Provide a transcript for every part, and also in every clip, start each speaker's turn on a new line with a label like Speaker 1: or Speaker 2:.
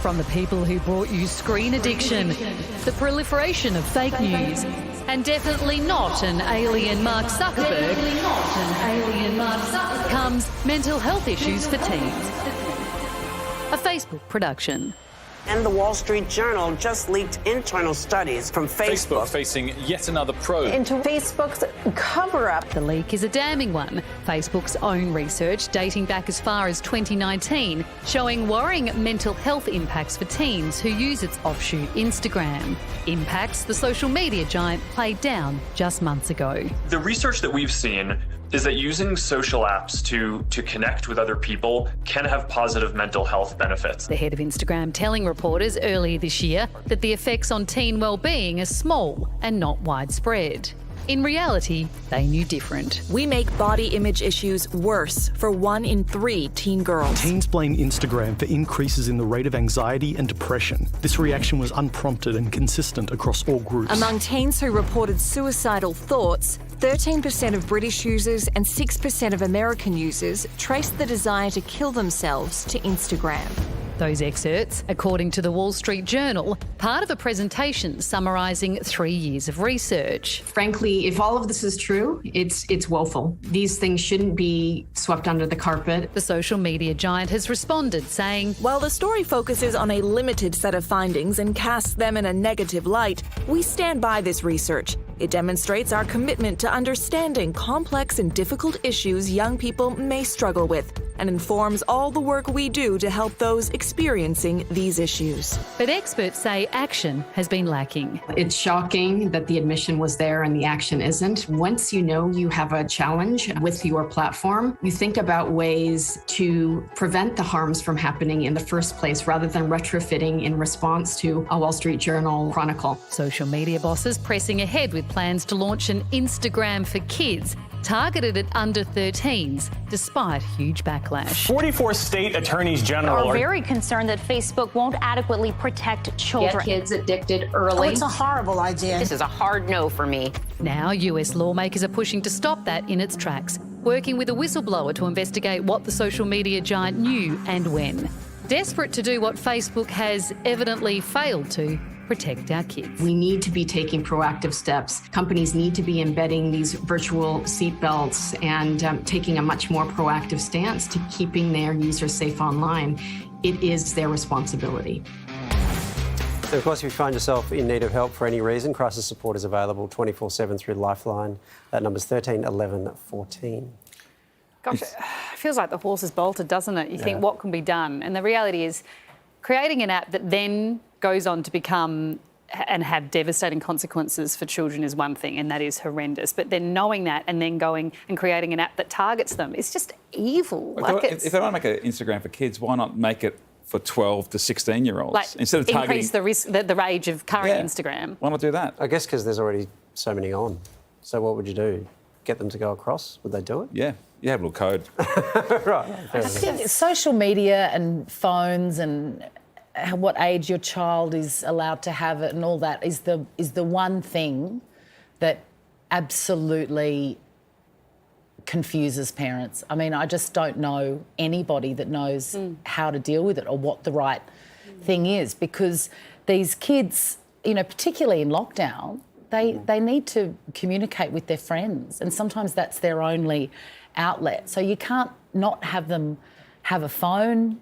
Speaker 1: From the people who brought you screen addiction, the proliferation of fake news, and definitely not an alien Mark Zuckerberg, comes mental health issues for teens. A Facebook production.
Speaker 2: And the Wall Street Journal just leaked internal studies from Facebook.
Speaker 3: Facing yet another probe
Speaker 4: into Facebook's Coverup.
Speaker 1: The leak is a damning one. Facebook's own research, dating back as far as 2019, showing worrying mental health impacts for teens who use its offshoot Instagram. Impacts the social media giant played down just months ago.
Speaker 5: The research that we've seen is that using social apps to connect with other people can have positive mental health benefits.
Speaker 1: The head of Instagram telling reporters earlier this year that the effects on teen well-being are small and not widespread. In reality, they knew different.
Speaker 6: We make body image issues worse for 1 in 3 teen girls.
Speaker 7: Teens blame Instagram for increases in the rate of anxiety and depression. This reaction was unprompted and consistent across all groups.
Speaker 6: Among teens who reported suicidal thoughts, 13% of British users and 6% of American users traced the desire to kill themselves to Instagram.
Speaker 1: Those excerpts, according to the Wall Street Journal, part of a presentation summarising 3 years of research.
Speaker 8: Frankly, if all of this is true, it's woeful. These things shouldn't be swept under the carpet.
Speaker 1: The social media giant has responded, saying,
Speaker 6: "While the story focuses on a limited set of findings and casts them in a negative light, we stand by this research. It demonstrates our commitment to understanding complex and difficult issues young people may struggle with, and informs all the work we do to help those experiencing these issues."
Speaker 1: But experts say action has been lacking.
Speaker 8: It's shocking that the admission was there and the action isn't. Once you know you have a challenge with your platform, you think about ways to prevent the harms from happening in the first place rather than retrofitting in response to a Wall Street Journal chronicle.
Speaker 1: Social media bosses pressing ahead with plans to launch an Instagram for kids targeted at under 13s, despite huge backlash.
Speaker 9: 44 state attorneys general
Speaker 10: are very concerned that Facebook won't adequately protect children.
Speaker 11: Get kids addicted early.
Speaker 4: Oh, it's a horrible idea.
Speaker 11: This is a hard no for me.
Speaker 1: Now, US lawmakers are pushing to stop that in its tracks, working with a whistleblower to investigate what the social media giant knew and when. Desperate to do what Facebook has evidently failed to, protect our kids.
Speaker 8: We need to be taking proactive steps. Companies need to be embedding these virtual seatbelts and taking a much more proactive stance to keeping their users safe online. It is their responsibility.
Speaker 12: So, of course, if you find yourself in need of help for any reason, crisis support is available 24/7 through Lifeline. That number's 13 11 14.
Speaker 13: Gosh, it feels like the horse is bolted, doesn't it? You think, what can be done? And the reality is, creating an app that then goes on to become and have devastating consequences for children is one thing, and that is horrendous. But then knowing that and then going and creating an app that targets them is just evil.
Speaker 3: Well, if they want to make an Instagram for kids, why not make it for 12 to 16-year-olds?
Speaker 13: Like,
Speaker 3: instead of targeting...
Speaker 13: increase the risk, the age of current Instagram.
Speaker 3: Why not do that?
Speaker 12: I guess because there's already so many on. So what would you do? Get them to go across? Would they do it?
Speaker 3: Yeah. You have a little code.
Speaker 12: Right.
Speaker 14: I think social media and phones and what age your child is allowed to have it and all that is the one thing that absolutely confuses parents. I mean, I just don't know anybody that knows how to deal with it or what the right thing is, because these kids, you know, particularly in lockdown, they need to communicate with their friends, and sometimes that's their only outlet. So you can't not have them have a phone,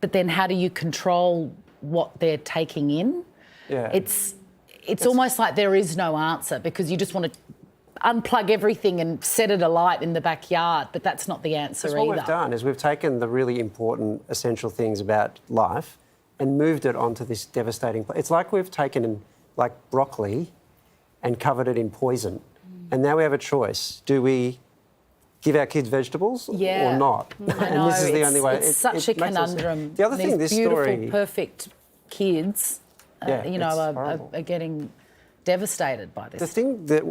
Speaker 14: but then how do you control what they're taking in?
Speaker 12: Yeah.
Speaker 14: It's almost like there is no answer, because you just want to unplug everything and set it alight in the backyard, but that's not the answer either.
Speaker 12: What we've done is we've taken the really important, essential things about life and moved it onto this devastating... It's like we've taken, like, broccoli and covered it in poison. And now we have a choice. Do we give our kids vegetables or not?
Speaker 14: I know,
Speaker 12: and this is the only way.
Speaker 14: It's such a conundrum.
Speaker 12: The other thing, this
Speaker 14: beautiful,
Speaker 12: story...
Speaker 14: perfect kids, are getting devastated by this.
Speaker 12: The thing that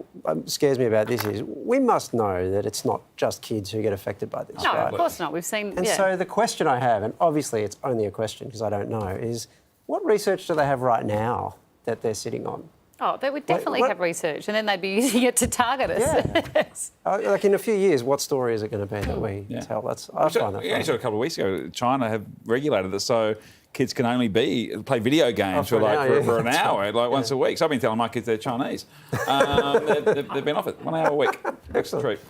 Speaker 12: scares me about this is we must know that it's not just kids who get affected by this,
Speaker 13: No,
Speaker 12: right?
Speaker 13: of course not. We've seen...
Speaker 12: And so the question I have, and obviously it's only a question because I don't know, is what research do they have right now that they're sitting on?
Speaker 13: Oh, they would definitely have research, and then they'd be using it to target us.
Speaker 12: Yeah.
Speaker 13: Yes.
Speaker 12: Like in a few years, what story is it going to be that we tell? I find that
Speaker 3: a couple of weeks ago, China have regulated it, so kids can only play video games for an hour, like once a week. So I've been telling my kids they're Chinese. They've been offered 1 hour a week. Excellent treat.